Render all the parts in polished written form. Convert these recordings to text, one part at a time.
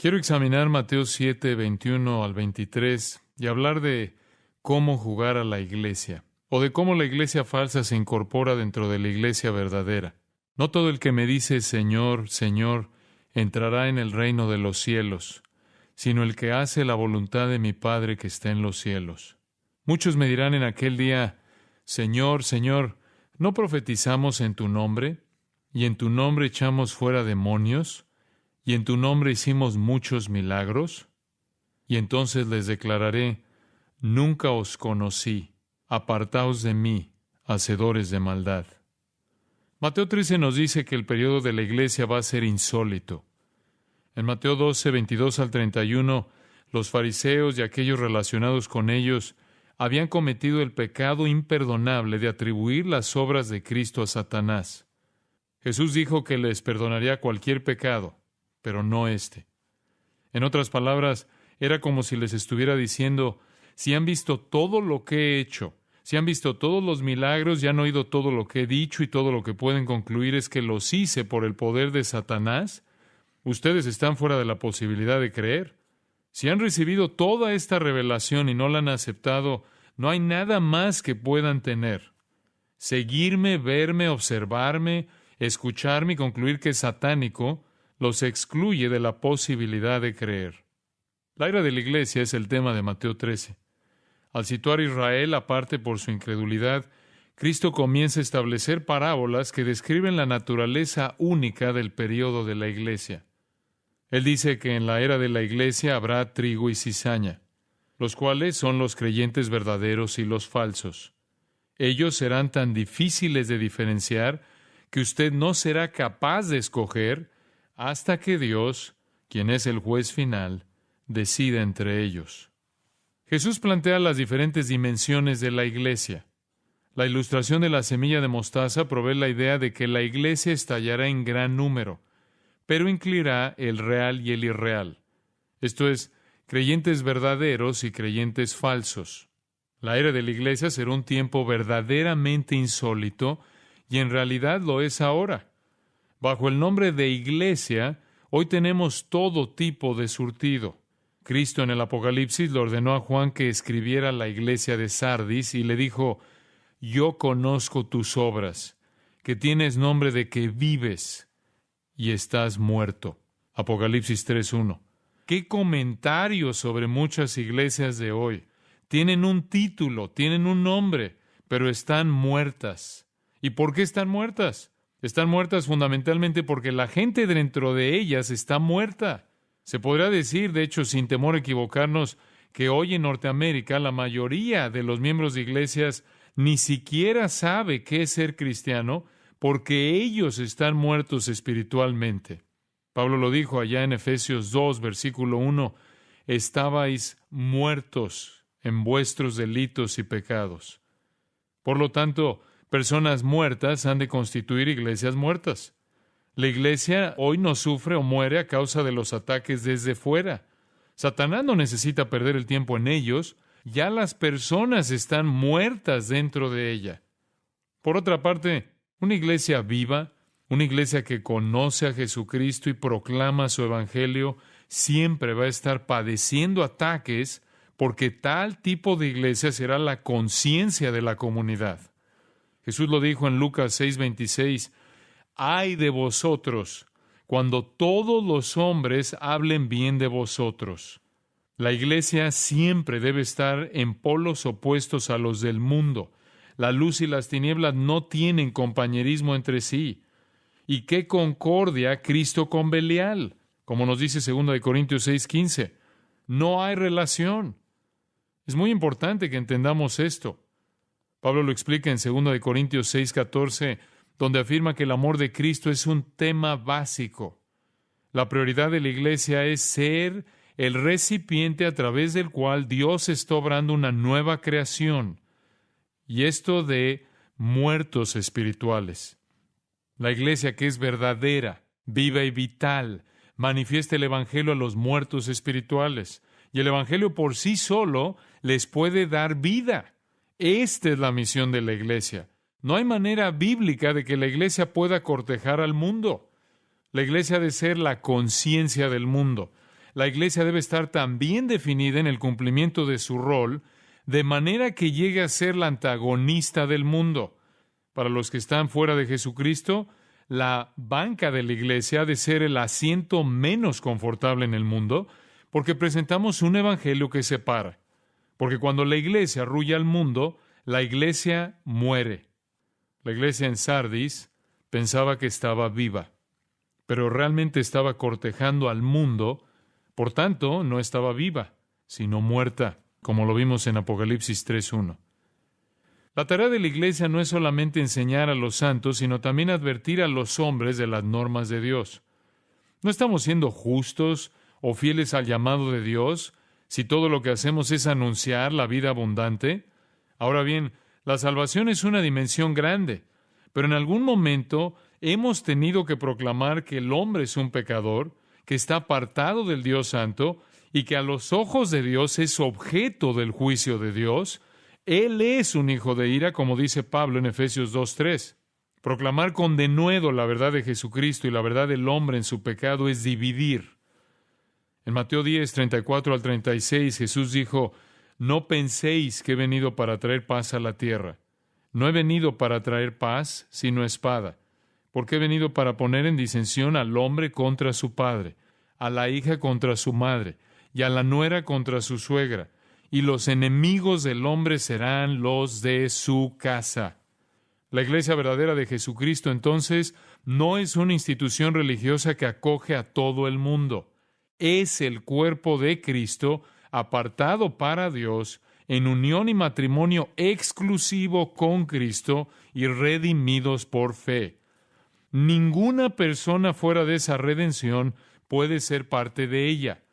Quiero examinar Mateo 7, 21 al 23 y hablar de cómo jugar a la iglesia, o de cómo la iglesia falsa se incorpora dentro de la iglesia verdadera. No todo el que me dice Señor, Señor, entrará en el reino de los cielos, sino el que hace la voluntad de mi Padre que está en los cielos. Muchos me dirán en aquel día, Señor, Señor, ¿no profetizamos en tu nombre? ¿Y en tu nombre echamos fuera demonios? ¿Y en tu nombre hicimos muchos milagros? Y entonces les declararé, nunca os conocí, apartaos de mí, hacedores de maldad. Mateo 13 nos dice que el periodo de la iglesia va a ser insólito. En Mateo 12, 22 al 31, los fariseos y aquellos relacionados con ellos habían cometido el pecado imperdonable de atribuir las obras de Cristo a Satanás. Jesús dijo que les perdonaría cualquier pecado, pero no este. En otras palabras, era como si les estuviera diciendo, si han visto todo lo que he hecho, si han visto todos los milagros y han oído todo lo que he dicho y todo lo que pueden concluir es que los hice por el poder de Satanás, ustedes están fuera de la posibilidad de creer. Si han recibido toda esta revelación y no la han aceptado, no hay nada más que puedan tener. Seguirme, verme, observarme, escucharme y concluir que es satánico, los excluye de la posibilidad de creer. La ira de la iglesia es el tema de Mateo 13. Al situar a Israel aparte por su incredulidad, Cristo comienza a establecer parábolas que describen la naturaleza única del período de la iglesia. Él dice que en la era de la iglesia habrá trigo y cizaña, los cuales son los creyentes verdaderos y los falsos. Ellos serán tan difíciles de diferenciar que usted no será capaz de escoger hasta que Dios, quien es el juez final, decida entre ellos. Jesús plantea las diferentes dimensiones de la iglesia. La ilustración de la semilla de mostaza provee la idea de que la iglesia estallará en gran número, pero incluirá el real y el irreal. Esto es, creyentes verdaderos y creyentes falsos. La era de la iglesia será un tiempo verdaderamente insólito, y en realidad lo es ahora. Bajo el nombre de iglesia, hoy tenemos todo tipo de surtido. Cristo en el Apocalipsis le ordenó a Juan que escribiera a la iglesia de Sardis y le dijo, yo conozco tus obras, que tienes nombre de que vives y estás muerto. Apocalipsis 3:1. ¿Qué comentarios sobre muchas iglesias de hoy? Tienen un título, tienen un nombre, pero están muertas. ¿Y por qué están muertas? Están muertas fundamentalmente porque la gente dentro de ellas está muerta. Se podrá decir, de hecho, sin temor a equivocarnos, que hoy en Norteamérica la mayoría de los miembros de iglesias ni siquiera sabe qué es ser cristiano porque ellos están muertos espiritualmente. Pablo lo dijo allá en Efesios 2, versículo 1, estabais muertos en vuestros delitos y pecados. Por lo tanto, personas muertas han de constituir iglesias muertas. La iglesia hoy no sufre o muere a causa de los ataques desde fuera. Satanás no necesita perder el tiempo en ellos, ya las personas están muertas dentro de ella. Por otra parte, una iglesia viva, una iglesia que conoce a Jesucristo y proclama su evangelio, siempre va a estar padeciendo ataques porque tal tipo de iglesia será la conciencia de la comunidad. Jesús lo dijo en Lucas 6:26, ¡ay de vosotros cuando todos los hombres hablen bien de vosotros! La iglesia siempre debe estar en polos opuestos a los del mundo. La luz y las tinieblas no tienen compañerismo entre sí. ¿Y qué concordia Cristo con Belial? Como nos dice 2 Corintios 6:15. No hay relación. Es muy importante que entendamos esto. Pablo lo explica en 2 Corintios 6:14, donde afirma que el amor de Cristo es un tema básico. La prioridad de la iglesia es ser el recipiente a través del cual Dios está obrando una nueva creación, y esto de muertos espirituales. La iglesia que es verdadera, viva y vital, manifiesta el evangelio a los muertos espirituales, y el evangelio por sí solo les puede dar vida. Esta es la misión de la iglesia. No hay manera bíblica de que la iglesia pueda cortejar al mundo. La iglesia ha de ser la conciencia del mundo. la iglesia debe estar también definida en el cumplimiento de su rol, de manera que llegue a ser la antagonista del mundo. Para los que están fuera de Jesucristo, la banca de la iglesia ha de ser el asiento menos confortable en el mundo, porque presentamos un evangelio que separa. Porque cuando la iglesia arrulla al mundo, la iglesia muere. La iglesia en Sardis pensaba que estaba viva, pero realmente estaba cortejando al mundo, por tanto, no estaba viva, sino muerta, como lo vimos en Apocalipsis 3:1. La tarea de la iglesia no es solamente enseñar a los santos, sino también advertir a los hombres de las normas de Dios. ¿No estamos siendo justos o fieles al llamado de Dios si todo lo que hacemos es anunciar la vida abundante? Ahora bien, la salvación es una dimensión grande, pero en algún momento hemos tenido que proclamar que el hombre es un pecador, que está apartado del Dios Santo y que a los ojos de Dios es objeto del juicio de Dios. Él es un hijo de ira, como dice Pablo en Efesios 2:3. Proclamar con denuedo la verdad de Jesucristo y la verdad del hombre en su pecado es dividir. En Mateo 10:34 al 36, Jesús dijo: No penséis que he venido para traer paz a la tierra. No he venido para traer paz, sino espada. Porque he venido para poner en disensión al hombre contra su padre, a la hija contra su madre, y a la nuera contra su suegra. Y los enemigos del hombre serán los de su casa. La iglesia verdadera de Jesucristo, entonces, no es una institución religiosa que acoge a todo el mundo. Es el cuerpo de Cristo, apartado para Dios, en unión y matrimonio exclusivo con Cristo y redimidos por fe. Ninguna persona fuera de esa redención puede ser parte de ella.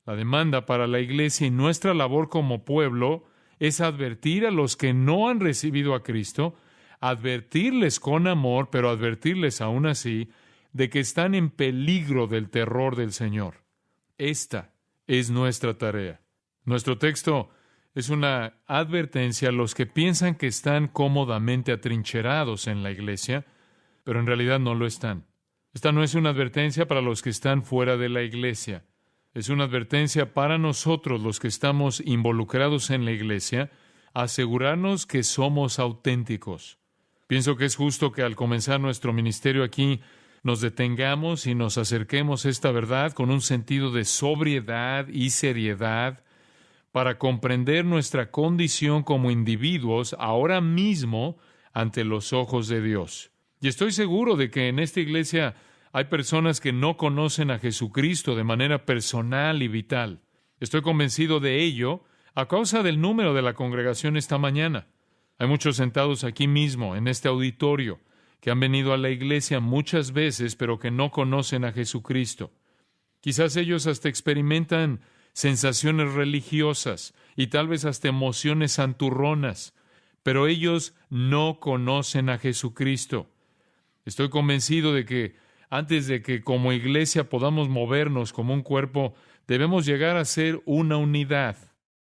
La demanda para la iglesia y nuestra labor como pueblo es advertir a los que no han recibido a Cristo, advertirles con amor, pero advertirles aún así de que están en peligro del terror del Señor. Esta es nuestra tarea. Nuestro texto es una advertencia a los que piensan que están cómodamente atrincherados en la iglesia, pero en realidad no lo están. Esta no es una advertencia para los que están fuera de la iglesia. Es una advertencia para nosotros, los que estamos involucrados en la iglesia, asegurarnos que somos auténticos. Pienso que es justo que al comenzar nuestro ministerio aquí nos detengamos y nos acerquemos a esta verdad con un sentido de sobriedad y seriedad para comprender nuestra condición como individuos ahora mismo ante los ojos de Dios. Y estoy seguro de que en esta iglesia hay personas que no conocen a Jesucristo de manera personal y vital. Estoy convencido de ello a causa del número de la congregación esta mañana. Hay muchos sentados aquí mismo, en este auditorio, que han venido a la iglesia muchas veces, pero que no conocen a Jesucristo. Quizás ellos hasta experimentan sensaciones religiosas y tal vez hasta emociones santurronas, pero ellos no conocen a Jesucristo. Estoy convencido de que antes de que como iglesia podamos movernos como un cuerpo, debemos llegar a ser una unidad.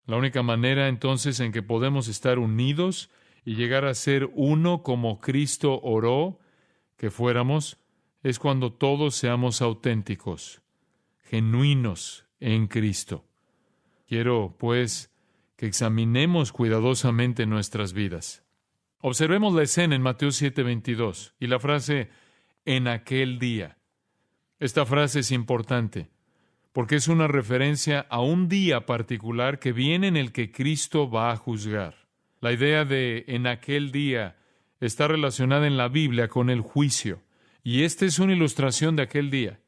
La única manera entonces en que podemos estar unidos y llegar a ser uno como Cristo oró que fuéramos, es cuando todos seamos auténticos, genuinos en Cristo. Quiero, pues, que examinemos cuidadosamente nuestras vidas. Observemos la escena en Mateo 7:22 y la frase en aquel día. Esta frase es importante porque es una referencia a un día particular que viene en el que Cristo va a juzgar. La idea de en aquel día está relacionada en la Biblia con el juicio, y esta es una ilustración de aquel día.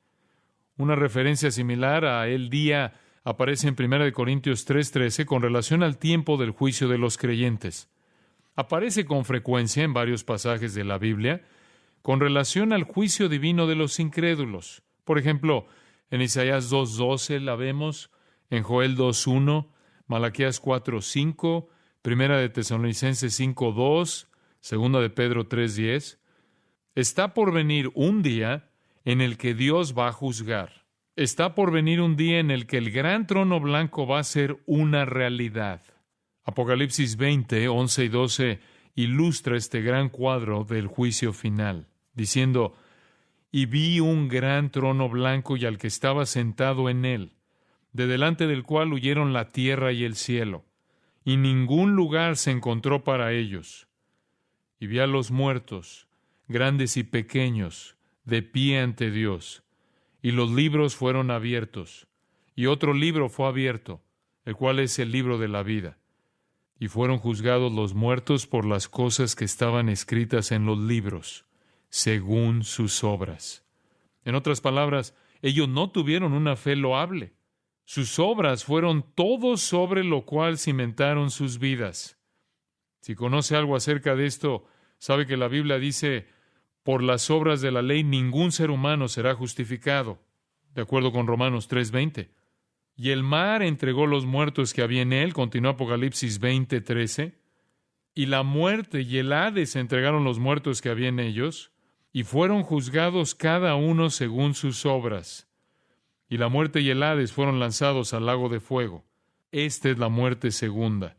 Una referencia similar a el día aparece en 1 Corintios 3:13 con relación al tiempo del juicio de los creyentes. Aparece con frecuencia en varios pasajes de la Biblia con relación al juicio divino de los incrédulos. Por ejemplo, en Isaías 2:12 la vemos, en Joel 2:1, Malaquías 4:5, Primera de Tesalonicenses 5:2, Segunda de Pedro 3:10. Está por venir un día en el que Dios va a juzgar. Está por venir un día en el que el gran trono blanco va a ser una realidad. Apocalipsis 20:11 y 12 ilustra este gran cuadro del juicio final, diciendo: Y vi un gran trono blanco y al que estaba sentado en él, de delante del cual huyeron la tierra y el cielo, y ningún lugar se encontró para ellos. Y vi a los muertos, grandes y pequeños, de pie ante Dios, y los libros fueron abiertos, y otro libro fue abierto, el cual es el libro de la vida. Y fueron juzgados los muertos por las cosas que estaban escritas en los libros, según sus obras. En otras palabras, ellos no tuvieron una fe loable. Sus obras fueron todo sobre lo cual cimentaron sus vidas. Si conoce algo acerca de esto, sabe que la Biblia dice, por las obras de la ley ningún ser humano será justificado, de acuerdo con Romanos 3:20. Y el mar entregó los muertos que había en él, continuó Apocalipsis 20:13, y la muerte y el Hades entregaron los muertos que había en ellos, y fueron juzgados cada uno según sus obras. Y la muerte y el Hades fueron lanzados al lago de fuego. Esta es la muerte segunda.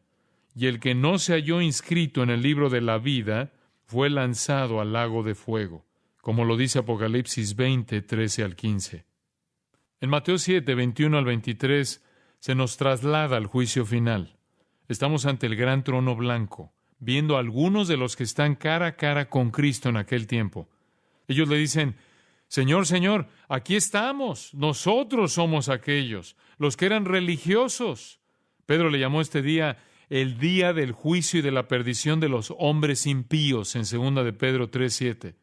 Y el que no se halló inscrito en el libro de la vida fue lanzado al lago de fuego, como lo dice Apocalipsis 20:13 al 15. En Mateo 7:21 al 23, se nos traslada al juicio final. Estamos ante el gran trono blanco, viendo a algunos de los que están cara a cara con Cristo en aquel tiempo. Ellos le dicen, Señor, Señor, aquí estamos, nosotros somos aquellos, los que eran religiosos. Pedro le llamó este día el día del juicio y de la perdición de los hombres impíos, en 2 de Pedro 3:7.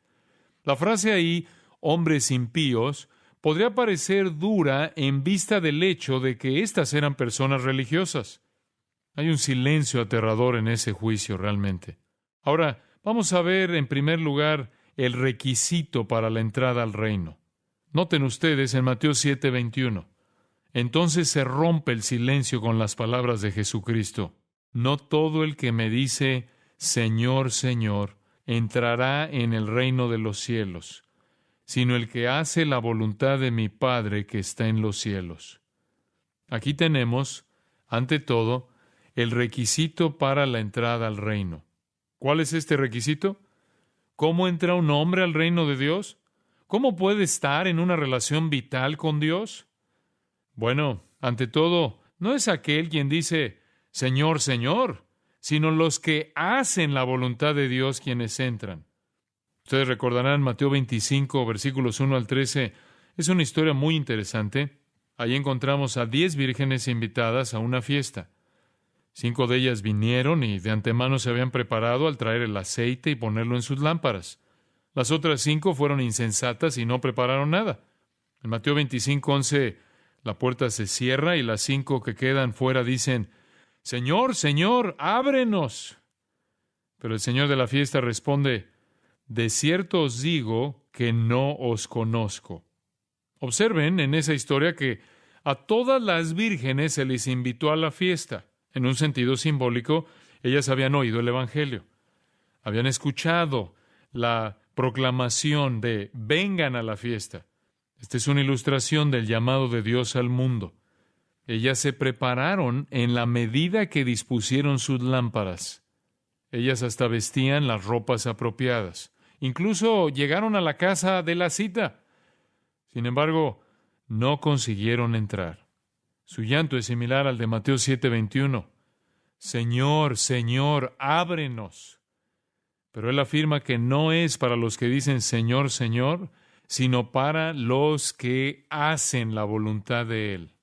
La frase ahí, hombres impíos, podría parecer dura en vista del hecho de que éstas eran personas religiosas. Hay un silencio aterrador en ese juicio realmente. Ahora, vamos a ver en primer lugar el requisito para la entrada al reino. Noten ustedes en Mateo 7:21. Entonces se rompe el silencio con las palabras de Jesucristo. No todo el que me dice, Señor, Señor, entrará en el reino de los cielos, sino el que hace la voluntad de mi Padre que está en los cielos. Aquí tenemos, ante todo, el requisito para la entrada al reino. ¿Cuál es este requisito? ¿Cómo entra un hombre al reino de Dios? ¿Cómo puede estar en una relación vital con Dios? Bueno, ante todo, no es aquel quien dice, Señor, Señor, sino los que hacen la voluntad de Dios quienes entran. Ustedes recordarán Mateo 25, versículos 1 al 13. Es una historia muy interesante. Allí encontramos a 10 vírgenes invitadas a una fiesta. 5 de ellas vinieron y de antemano se habían preparado al traer el aceite y ponerlo en sus lámparas. Las otras 5 fueron insensatas y no prepararon nada. En Mateo 25:11, la puerta se cierra y las 5 que quedan fuera dicen, Señor, Señor, ábrenos. Pero el Señor de la fiesta responde, de cierto os digo que no os conozco. Observen en esa historia que a todas las vírgenes se les invitó a la fiesta. En un sentido simbólico, ellas habían oído el Evangelio. Habían escuchado la proclamación de vengan a la fiesta. Esta es una ilustración del llamado de Dios al mundo. Ellas se prepararon en la medida que dispusieron sus lámparas. Ellas hasta vestían las ropas apropiadas. Incluso llegaron a la casa de la cita. Sin embargo, no consiguieron entrar. Su llanto es similar al de Mateo 7:21. Señor, Señor, ábrenos. Pero él afirma que no es para los que dicen Señor, Señor, sino para los que hacen la voluntad de Él.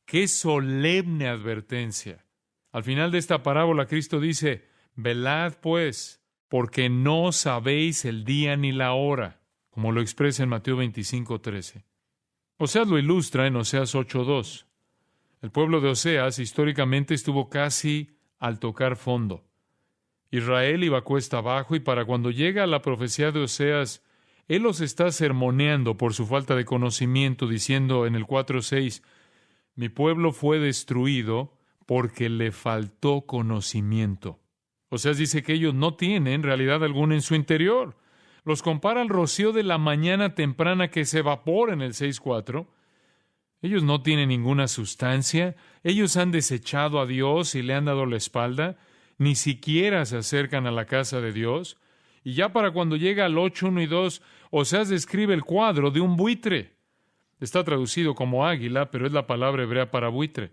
¡Qué solemne advertencia! Al final de esta parábola, Cristo dice, velad pues, porque no sabéis el día ni la hora, como lo expresa en Mateo 25:13. Oseas lo ilustra en Oseas 8:2. El pueblo de Oseas históricamente estuvo casi al tocar fondo. Israel iba cuesta abajo y para cuando llega la profecía de Oseas, él los está sermoneando por su falta de conocimiento, diciendo en el 4:6, mi pueblo fue destruido porque le faltó conocimiento. Oseas dice que ellos no tienen realidad alguna en su interior. Los compara al rocío de la mañana temprana que se evapora en el 6:4. Ellos no tienen ninguna sustancia, ellos han desechado a Dios y le han dado la espalda, ni siquiera se acercan a la casa de Dios. Y ya para cuando llega al 8:1 y 2, Oseas describe el cuadro de un buitre. Está traducido como águila, pero es la palabra hebrea para buitre.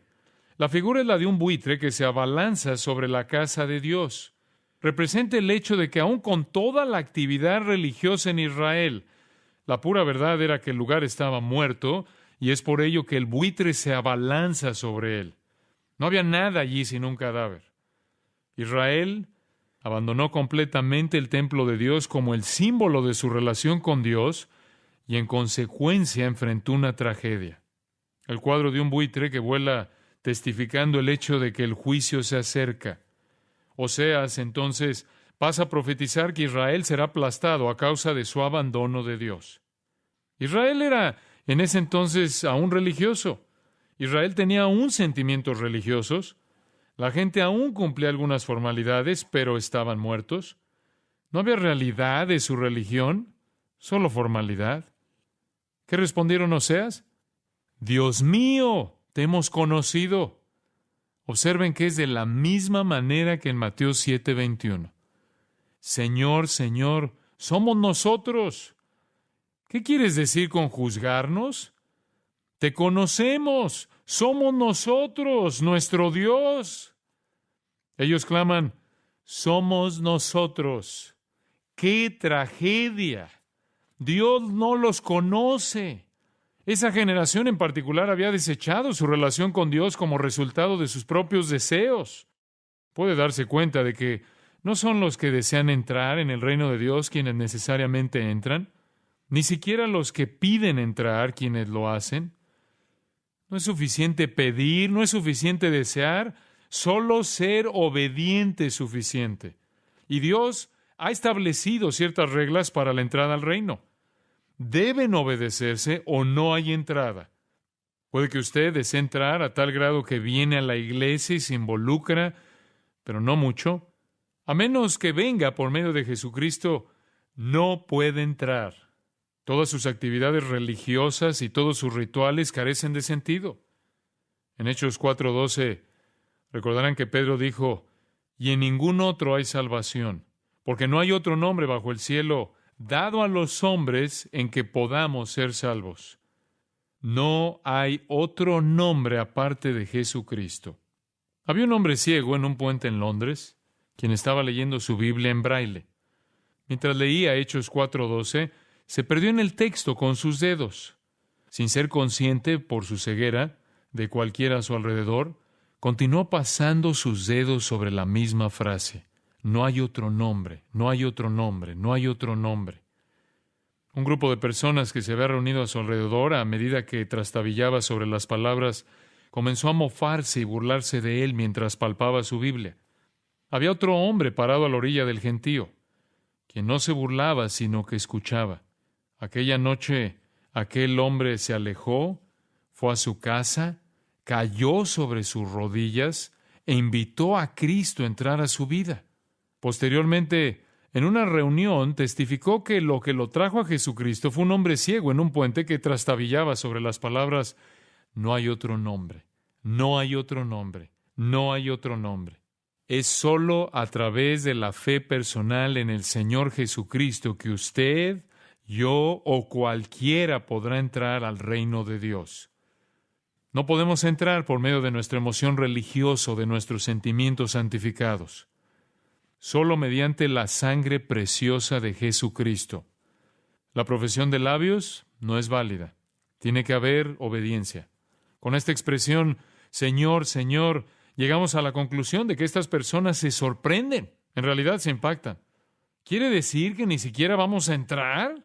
La figura es la de un buitre que se abalanza sobre la casa de Dios. Representa el hecho de que aun con toda la actividad religiosa en Israel, la pura verdad era que el lugar estaba muerto, y es por ello que el buitre se abalanza sobre él. No había nada allí sino un cadáver. Israel abandonó completamente el templo de Dios como el símbolo de su relación con Dios, y en consecuencia enfrentó una tragedia. El cuadro de un buitre que vuela testificando el hecho de que el juicio se acerca. Oseas entonces pasa a profetizar que Israel será aplastado a causa de su abandono de Dios. Israel era en ese entonces aún religioso. Israel tenía aún sentimientos religiosos. La gente aún cumplía algunas formalidades, pero estaban muertos. No había realidad de su religión, solo formalidad. ¿Qué respondieron Oseas? Dios mío, te hemos conocido. Observen que es de la misma manera que en Mateo 7:21. Señor, Señor, somos nosotros. ¿Qué quieres decir con juzgarnos? Te conocemos, somos nosotros, nuestro Dios. Ellos claman, somos nosotros. ¡Qué tragedia! Dios no los conoce. Esa generación en particular había desechado su relación con Dios como resultado de sus propios deseos. Puede darse cuenta de que no son los que desean entrar en el reino de Dios quienes necesariamente entran, ni siquiera los que piden entrar quienes lo hacen. No es suficiente pedir, no es suficiente desear, solo ser obediente es suficiente. Y Dios ha establecido ciertas reglas para la entrada al reino. Deben obedecerse o no hay entrada. Puede que usted desee entrar a tal grado que viene a la iglesia y se involucra, pero no mucho. A menos que venga por medio de Jesucristo, no puede entrar. Todas sus actividades religiosas y todos sus rituales carecen de sentido. En Hechos 4:12, recordarán que Pedro dijo, y en ningún otro hay salvación, porque no hay otro nombre bajo el cielo dado a los hombres en que podamos ser salvos. No hay otro nombre aparte de Jesucristo. Había un hombre ciego en un puente en Londres, quien estaba leyendo su Biblia en braille. Mientras leía Hechos 4:12, se perdió en el texto con sus dedos. Sin ser consciente, por su ceguera, de cualquiera a su alrededor, continuó pasando sus dedos sobre la misma frase. No hay otro nombre, no hay otro nombre, no hay otro nombre. Un grupo de personas que se había reunido a su alrededor, a medida que trastabillaba sobre las palabras, comenzó a mofarse y burlarse de él mientras palpaba su Biblia. Había otro hombre parado a la orilla del gentío, quien no se burlaba, sino que escuchaba. Aquella noche, aquel hombre se alejó, fue a su casa, cayó sobre sus rodillas e invitó a Cristo a entrar a su vida. Posteriormente, en una reunión, testificó que lo trajo a Jesucristo fue un hombre ciego en un puente que trastabillaba sobre las palabras, no hay otro nombre, no hay otro nombre, no hay otro nombre. Es solo a través de la fe personal en el Señor Jesucristo que usted, yo o cualquiera podrá entrar al reino de Dios. No podemos entrar por medio de nuestra emoción religiosa o de nuestros sentimientos santificados. Solo mediante la sangre preciosa de Jesucristo. La profesión de labios no es válida. Tiene que haber obediencia. Con esta expresión, Señor, Señor, llegamos a la conclusión de que estas personas se sorprenden. En realidad se impactan. ¿Quiere decir que ni siquiera vamos a entrar?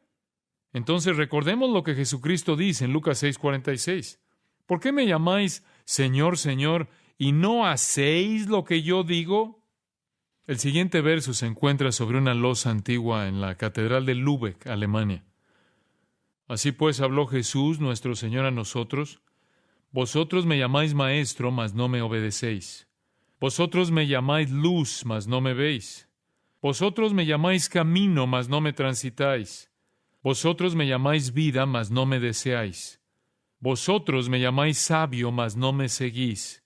Entonces recordemos lo que Jesucristo dice en Lucas 6:46. ¿Por qué me llamáis Señor, Señor, y no hacéis lo que yo digo? El siguiente verso se encuentra sobre una losa antigua en la Catedral de Lübeck, Alemania. Así pues habló Jesús, nuestro Señor, a nosotros. Vosotros me llamáis maestro, mas no me obedecéis. Vosotros me llamáis luz, mas no me veis. Vosotros me llamáis camino, mas no me transitáis. Vosotros me llamáis vida, mas no me deseáis. Vosotros me llamáis sabio, mas no me seguís.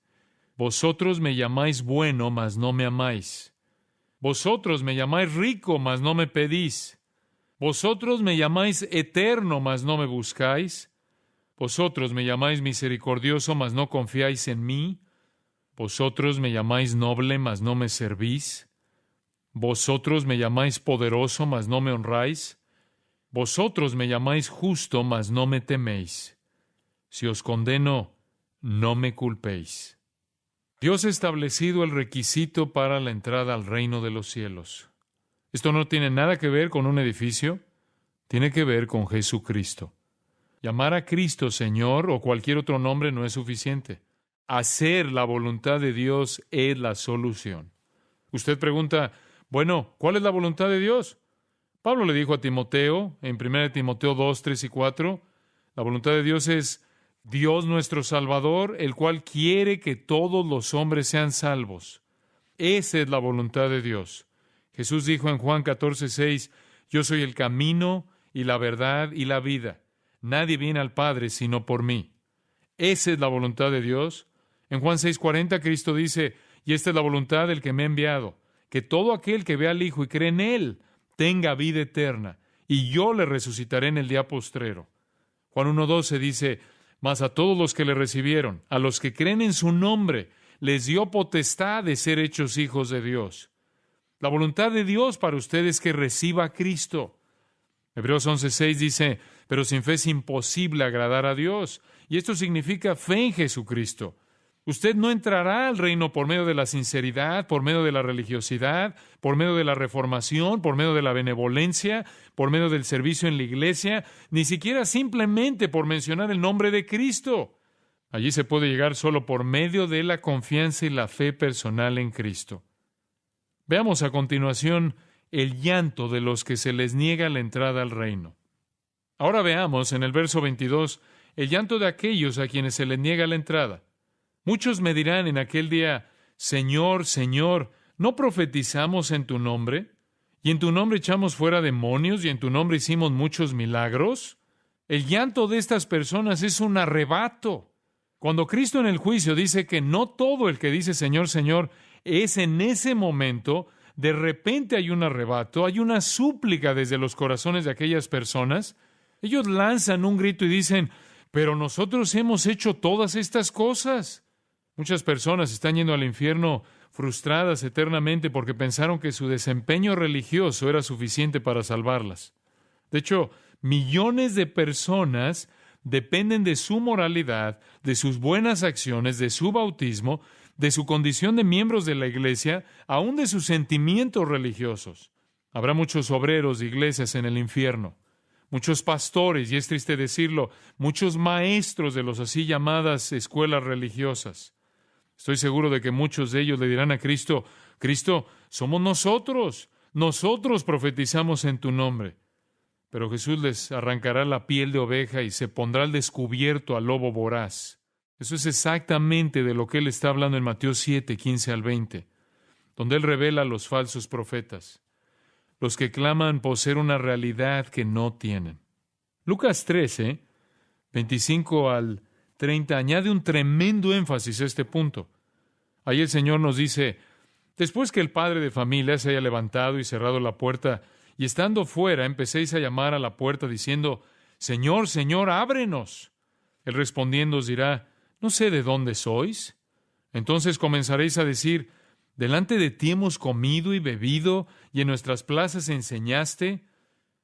Vosotros me llamáis bueno, mas no me amáis. Vosotros me llamáis rico, mas no me pedís. Vosotros me llamáis eterno, mas no me buscáis. Vosotros me llamáis misericordioso, mas no confiáis en mí. Vosotros me llamáis noble, mas no me servís. Vosotros me llamáis poderoso, mas no me honráis. Vosotros me llamáis justo, mas no me teméis. Si os condeno, no me culpéis. Dios ha establecido el requisito para la entrada al reino de los cielos. Esto no tiene nada que ver con un edificio, tiene que ver con Jesucristo. Llamar a Cristo Señor o cualquier otro nombre no es suficiente. Hacer la voluntad de Dios es la solución. Usted pregunta, bueno, ¿cuál es la voluntad de Dios? Pablo le dijo a Timoteo, en 1 Timoteo 2, 3 y 4, la voluntad de Dios es Dios nuestro Salvador, el cual quiere que todos los hombres sean salvos. Esa es la voluntad de Dios. Jesús dijo en Juan 14, 6, yo soy el camino y la verdad y la vida. Nadie viene al Padre sino por mí. Esa es la voluntad de Dios. En Juan 6:40 Cristo dice, y esta es la voluntad del que me ha enviado, que todo aquel que ve al Hijo y cree en Él tenga vida eterna, y yo le resucitaré en el día postrero. Juan 1:12 dice, mas a todos los que le recibieron, a los que creen en su nombre, les dio potestad de ser hechos hijos de Dios. La voluntad de Dios para usted es que reciba a Cristo. Hebreos 11:6 dice, pero sin fe es imposible agradar a Dios. Y esto significa fe en Jesucristo. Usted no entrará al reino por medio de la sinceridad, por medio de la religiosidad, por medio de la reformación, por medio de la benevolencia, por medio del servicio en la iglesia, ni siquiera simplemente por mencionar el nombre de Cristo. Allí se puede llegar solo por medio de la confianza y la fe personal en Cristo. Veamos a continuación el llanto de los que se les niega la entrada al reino. Ahora veamos en el verso 22 el llanto de aquellos a quienes se les niega la entrada. Muchos me dirán en aquel día, Señor, Señor, ¿no profetizamos en tu nombre? ¿Y en tu nombre echamos fuera demonios? ¿Y en tu nombre hicimos muchos milagros? El llanto de estas personas es un arrebato. Cuando Cristo en el juicio dice que no todo el que dice Señor, Señor, es en ese momento, de repente hay un arrebato, hay una súplica desde los corazones de aquellas personas. Ellos lanzan un grito y dicen, pero nosotros hemos hecho todas estas cosas. Muchas personas están yendo al infierno frustradas eternamente porque pensaron que su desempeño religioso era suficiente para salvarlas. De hecho, millones de personas dependen de su moralidad, de sus buenas acciones, de su bautismo, de su condición de miembros de la iglesia, aún de sus sentimientos religiosos. Habrá muchos obreros de iglesias en el infierno, muchos pastores, y es triste decirlo, muchos maestros de las así llamadas escuelas religiosas. Estoy seguro de que muchos de ellos le dirán a Cristo, Cristo, somos nosotros profetizamos en tu nombre. Pero Jesús les arrancará la piel de oveja y se pondrá al descubierto al lobo voraz. Eso es exactamente de lo que Él está hablando en Mateo 7, 15 al 20, donde Él revela a los falsos profetas, los que claman poseer una realidad que no tienen. Lucas 13, 25 al 30, añade un tremendo énfasis a este punto. Ahí el Señor nos dice, después que el padre de familia se haya levantado y cerrado la puerta, y estando fuera, empecéis a llamar a la puerta diciendo, Señor, Señor, ábrenos. Él respondiendo os dirá, ¿no sé de dónde sois? Entonces comenzaréis a decir, delante de ti hemos comido y bebido, y en nuestras plazas enseñaste.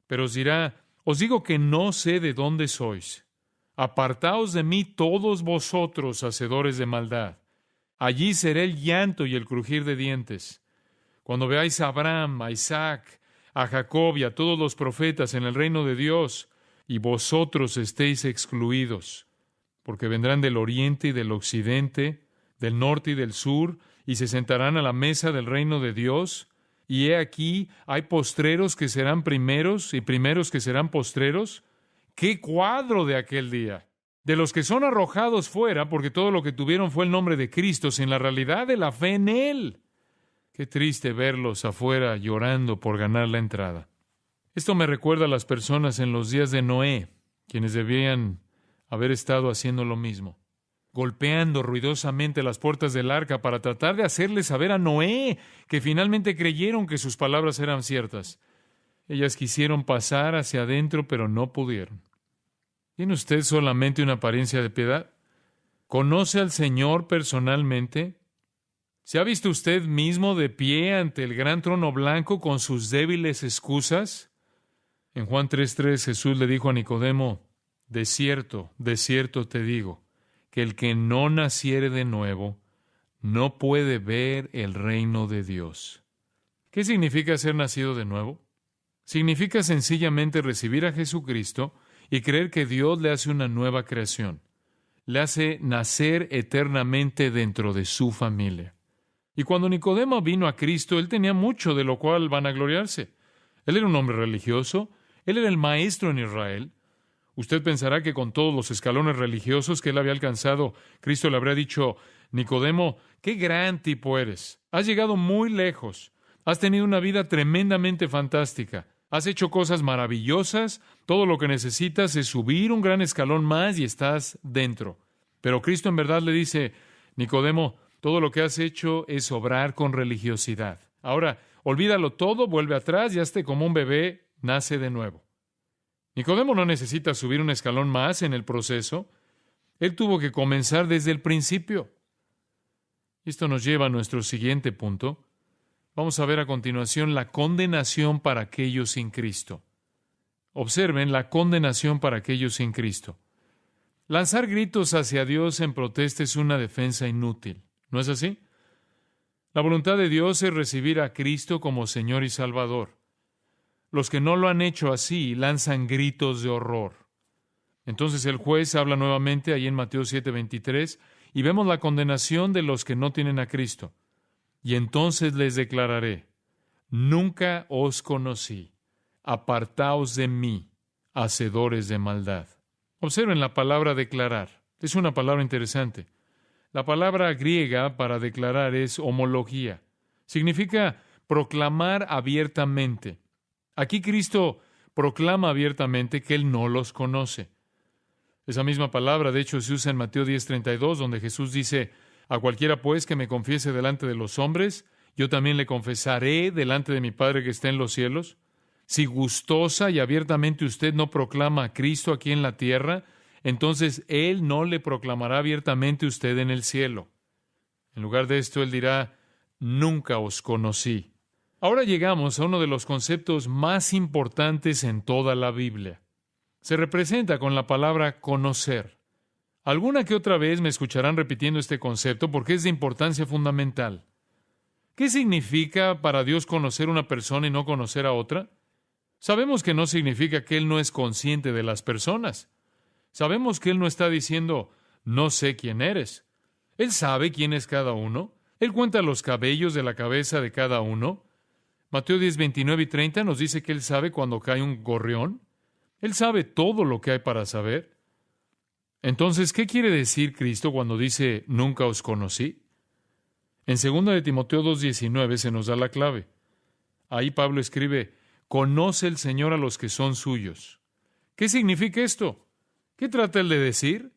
Pero os dirá, os digo que no sé de dónde sois. Apartaos de mí todos vosotros, hacedores de maldad. Allí será el llanto y el crujir de dientes. Cuando veáis a Abraham, a Isaac, a Jacob y a todos los profetas en el reino de Dios, y vosotros estéis excluidos, porque vendrán del oriente y del occidente, del norte y del sur, y se sentarán a la mesa del reino de Dios. Y he aquí, hay postreros que serán primeros y primeros que serán postreros. ¡Qué cuadro de aquel día! De los que son arrojados fuera, porque todo lo que tuvieron fue el nombre de Cristo, sin la realidad de la fe en Él. Qué triste verlos afuera llorando por ganar la entrada. Esto me recuerda a las personas en los días de Noé, quienes debían haber estado haciendo lo mismo, golpeando ruidosamente las puertas del arca para tratar de hacerle saber a Noé que finalmente creyeron que sus palabras eran ciertas. Ellas quisieron pasar hacia adentro, pero no pudieron. ¿Tiene usted solamente una apariencia de piedad? ¿Conoce al Señor personalmente? ¿Se ha visto usted mismo de pie ante el gran trono blanco con sus débiles excusas? En Juan 3:3 Jesús le dijo a Nicodemo, de cierto te digo, que el que no naciere de nuevo no puede ver el reino de Dios. ¿Qué significa ser nacido de nuevo? Significa sencillamente recibir a Jesucristo y creer que Dios le hace una nueva creación. Le hace nacer eternamente dentro de su familia. Y cuando Nicodemo vino a Cristo, él tenía mucho de lo cual vanagloriarse. Él era un hombre religioso, él era el maestro en Israel. Usted pensará que con todos los escalones religiosos que él había alcanzado, Cristo le habría dicho, Nicodemo, qué gran tipo eres. Has llegado muy lejos. Has tenido una vida tremendamente fantástica. Has hecho cosas maravillosas. Todo lo que necesitas es subir un gran escalón más y estás dentro. Pero Cristo en verdad le dice, Nicodemo, todo lo que has hecho es obrar con religiosidad. Ahora, olvídalo todo, vuelve atrás y hazte como un bebé, nace de nuevo. Nicodemo no necesita subir un escalón más en el proceso. Él tuvo que comenzar desde el principio. Esto nos lleva a nuestro siguiente punto. Vamos a ver a continuación la condenación para aquellos sin Cristo. Observen la condenación para aquellos sin Cristo. Lanzar gritos hacia Dios en protesta es una defensa inútil. ¿No es así? La voluntad de Dios es recibir a Cristo como Señor y Salvador. Los que no lo han hecho así lanzan gritos de horror. Entonces el juez habla nuevamente ahí en Mateo 7:23 y vemos la condenación de los que no tienen a Cristo. Y entonces les declararé, nunca os conocí, apartaos de mí, hacedores de maldad. Observen la palabra declarar. Es una palabra interesante. La palabra griega para declarar es homología. Significa proclamar abiertamente. Aquí Cristo proclama abiertamente que Él no los conoce. Esa misma palabra, de hecho, se usa en Mateo 10:32, donde Jesús dice, a cualquiera pues que me confiese delante de los hombres, yo también le confesaré delante de mi Padre que está en los cielos. Si gustosa y abiertamente usted no proclama a Cristo aquí en la tierra, entonces Él no le proclamará abiertamente a usted en el cielo. En lugar de esto, Él dirá, nunca os conocí. Ahora llegamos a uno de los conceptos más importantes en toda la Biblia. Se representa con la palabra conocer. Alguna que otra vez me escucharán repitiendo este concepto porque es de importancia fundamental. ¿Qué significa para Dios conocer una persona y no conocer a otra? Sabemos que no significa que Él no es consciente de las personas. Sabemos que Él no está diciendo, no sé quién eres. Él sabe quién es cada uno. Él cuenta los cabellos de la cabeza de cada uno. Mateo 10:29-30 nos dice que Él sabe cuando cae un gorrión. Él sabe todo lo que hay para saber. Entonces, ¿qué quiere decir Cristo cuando dice, nunca os conocí? En 2 de Timoteo 2:19 se nos da la clave. Ahí Pablo escribe, conoce el Señor a los que son suyos. ¿Qué significa esto? ¿Qué trata él de decir?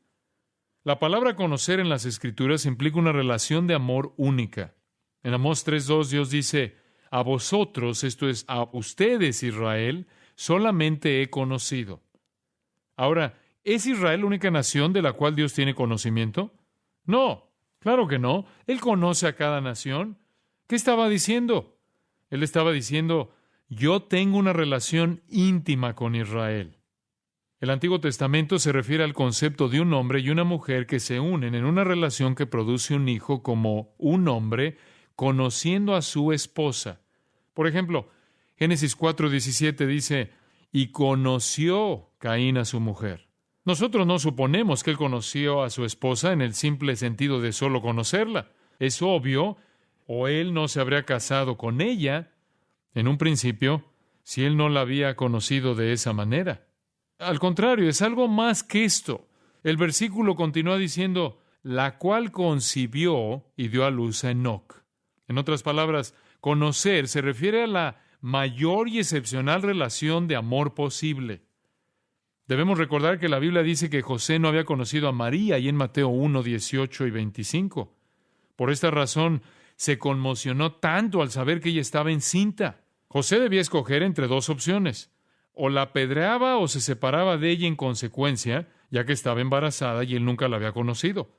La palabra conocer en las Escrituras implica una relación de amor única. En Amós 3:2 Dios dice, a vosotros, esto es, a ustedes, Israel, solamente he conocido. Ahora, ¿es Israel la única nación de la cual Dios tiene conocimiento? No, claro que no. Él conoce a cada nación. ¿Qué estaba diciendo? Él estaba diciendo, yo tengo una relación íntima con Israel. El Antiguo Testamento se refiere al concepto de un hombre y una mujer que se unen en una relación que produce un hijo como un hombre conociendo a su esposa. Por ejemplo, Génesis 4:17 dice, y conoció Caín a su mujer. Nosotros no suponemos que él conoció a su esposa en el simple sentido de solo conocerla. Es obvio, o él no se habría casado con ella en un principio si él no la había conocido de esa manera. Al contrario, es algo más que esto. El versículo continúa diciendo, la cual concibió y dio a luz a Enoc. En otras palabras, conocer se refiere a la mayor y excepcional relación de amor posible. Debemos recordar que la Biblia dice que José no había conocido a María, y en Mateo 1:18 y 25. Por esta razón, se conmocionó tanto al saber que ella estaba encinta. José debía escoger entre dos opciones. o la apedreaba o se separaba de ella en consecuencia, ya que estaba embarazada y él nunca la había conocido.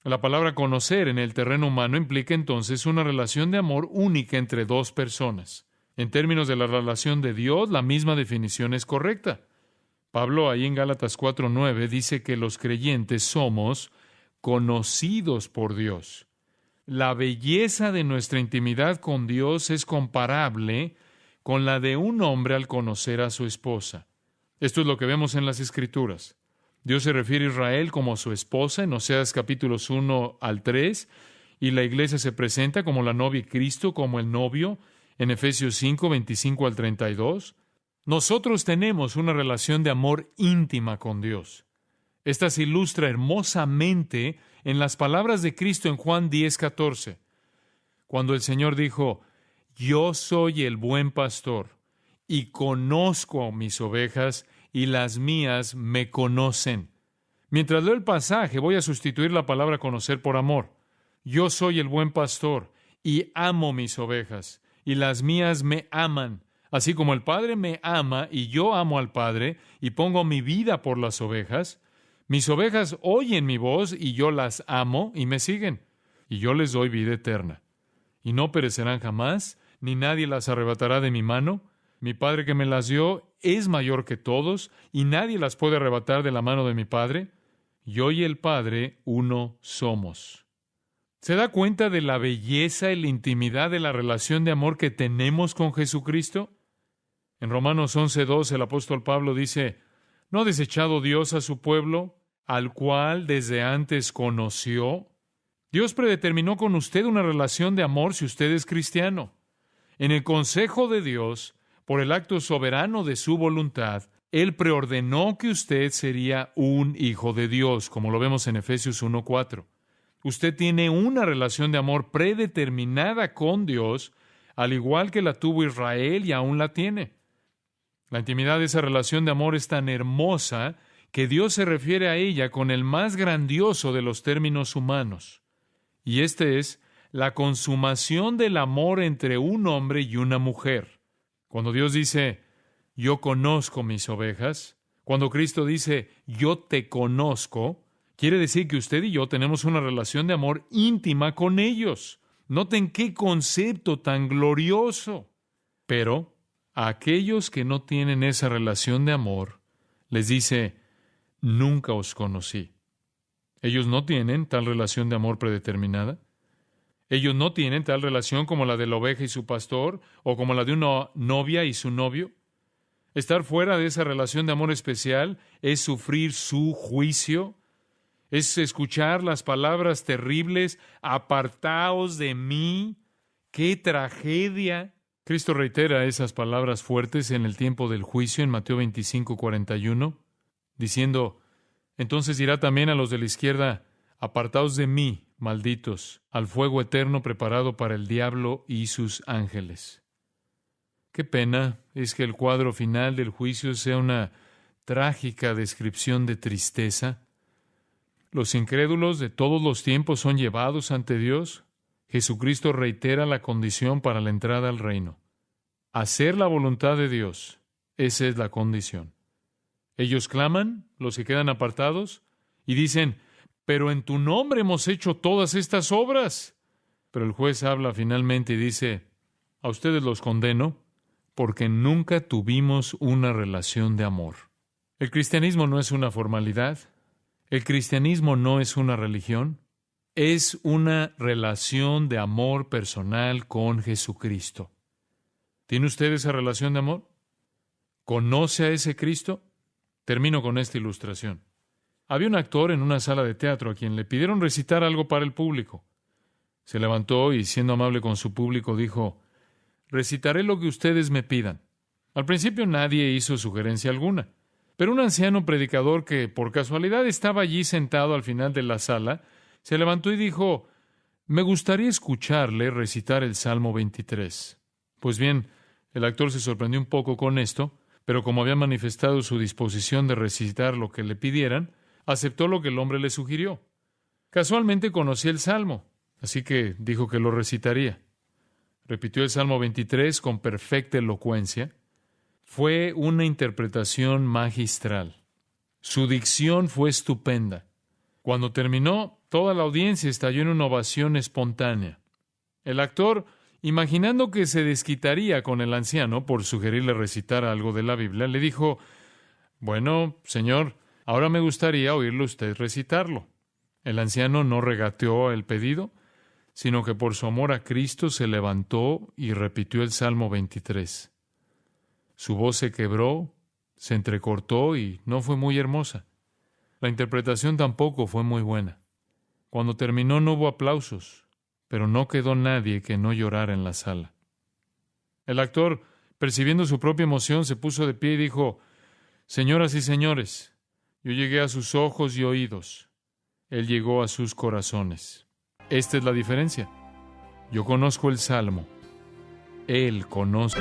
La palabra conocer en el terreno humano implica entonces una relación de amor única entre dos personas. En términos de la relación de Dios, la misma definición es correcta. Pablo, ahí en Gálatas 4:9, dice que los creyentes somos conocidos por Dios. La belleza de nuestra intimidad con Dios es comparable con la de un hombre al conocer a su esposa. Esto es lo que vemos en las Escrituras. Dios se refiere a Israel como su esposa en Oseas capítulos 1 al 3, y la iglesia se presenta como la novia y Cristo como el novio en Efesios 5, 25 al 32. Nosotros tenemos una relación de amor íntima con Dios. Esta se ilustra hermosamente en las palabras de Cristo en Juan 10:14, cuando el Señor dijo: Yo soy el buen pastor, y conozco mis ovejas, y las mías me conocen. Mientras leo el pasaje, voy a sustituir la palabra conocer por amor. Yo soy el buen pastor, y amo mis ovejas, y las mías me aman, así como el Padre me ama, y yo amo al Padre, y pongo mi vida por las ovejas. Mis ovejas oyen mi voz, y yo las amo, y me siguen, y yo les doy vida eterna. Y no perecerán jamás, ni nadie las arrebatará de mi mano. Mi Padre que me las dio es mayor que todos, y nadie las puede arrebatar de la mano de mi Padre. Yo y el Padre uno somos. ¿Se da cuenta de la belleza y la intimidad de la relación de amor que tenemos con Jesucristo? En Romanos 11:2 el apóstol Pablo dice: ¿No ha desechado Dios a su pueblo, al cual desde antes conoció? Dios predeterminó con usted una relación de amor si usted es cristiano. En el consejo de Dios, por el acto soberano de su voluntad, Él preordenó que usted sería un hijo de Dios, como lo vemos en Efesios 1:4. Usted tiene una relación de amor predeterminada con Dios, al igual que la tuvo Israel y aún la tiene. La intimidad de esa relación de amor es tan hermosa que Dios se refiere a ella con el más grandioso de los términos humanos. Y este es la consumación del amor entre un hombre y una mujer. Cuando Dios dice: yo conozco mis ovejas, cuando Cristo dice: yo te conozco, quiere decir que usted y yo tenemos una relación de amor íntima con ellos. Noten qué concepto tan glorioso. Pero a aquellos que no tienen esa relación de amor, les dice: nunca os conocí. Ellos no tienen tal relación de amor predeterminada. Ellos no tienen tal relación como la de la oveja y su pastor, o como la de una novia y su novio. Estar fuera de esa relación de amor especial es sufrir su juicio, es escuchar las palabras terribles: apartaos de mí. ¡Qué tragedia! Cristo reitera esas palabras fuertes en el tiempo del juicio en Mateo 25:41, diciendo: entonces dirá también a los de la izquierda: apartaos de mí, malditos, al fuego eterno preparado para el diablo y sus ángeles. Qué pena es que el cuadro final del juicio sea una trágica descripción de tristeza. Los incrédulos de todos los tiempos son llevados ante Dios. Jesucristo reitera la condición para la entrada al reino: hacer la voluntad de Dios. Esa es la condición. Ellos claman, los que quedan apartados, y dicen: pero en tu nombre hemos hecho todas estas obras. Pero el juez habla finalmente y dice: a ustedes los condeno, porque nunca tuvimos una relación de amor. El cristianismo no es una formalidad. El cristianismo no es una religión. Es una relación de amor personal con Jesucristo. ¿Tiene usted esa relación de amor? ¿Conoce a ese Cristo? Termino con esta ilustración. Había un actor en una sala de teatro a quien le pidieron recitar algo para el público. Se levantó y, siendo amable con su público, dijo: recitaré lo que ustedes me pidan. Al principio nadie hizo sugerencia alguna, pero un anciano predicador que por casualidad estaba allí sentado al final de la sala, se levantó y dijo: me gustaría escucharle recitar el Salmo 23. Pues bien, el actor se sorprendió un poco con esto, pero como había manifestado su disposición de recitar lo que le pidieran, aceptó lo que el hombre le sugirió. Casualmente conocía el Salmo, así que dijo que lo recitaría. Repitió el Salmo 23 con perfecta elocuencia. Fue una interpretación magistral. Su dicción fue estupenda. Cuando terminó, toda la audiencia estalló en una ovación espontánea. El actor, imaginando que se desquitaría con el anciano por sugerirle recitar algo de la Biblia, le dijo: «Bueno, señor, ahora me gustaría oírlo usted recitarlo». El anciano no regateó el pedido, sino que por su amor a Cristo se levantó y repitió el Salmo 23. Su voz se quebró, se entrecortó y no fue muy hermosa. La interpretación tampoco fue muy buena. Cuando terminó no hubo aplausos, pero no quedó nadie que no llorara en la sala. El actor, percibiendo su propia emoción, se puso de pie y dijo: «Señoras y señores, yo llegué a sus ojos y oídos. Él llegó a sus corazones». Esta es la diferencia. Yo conozco el Salmo. Él conoce.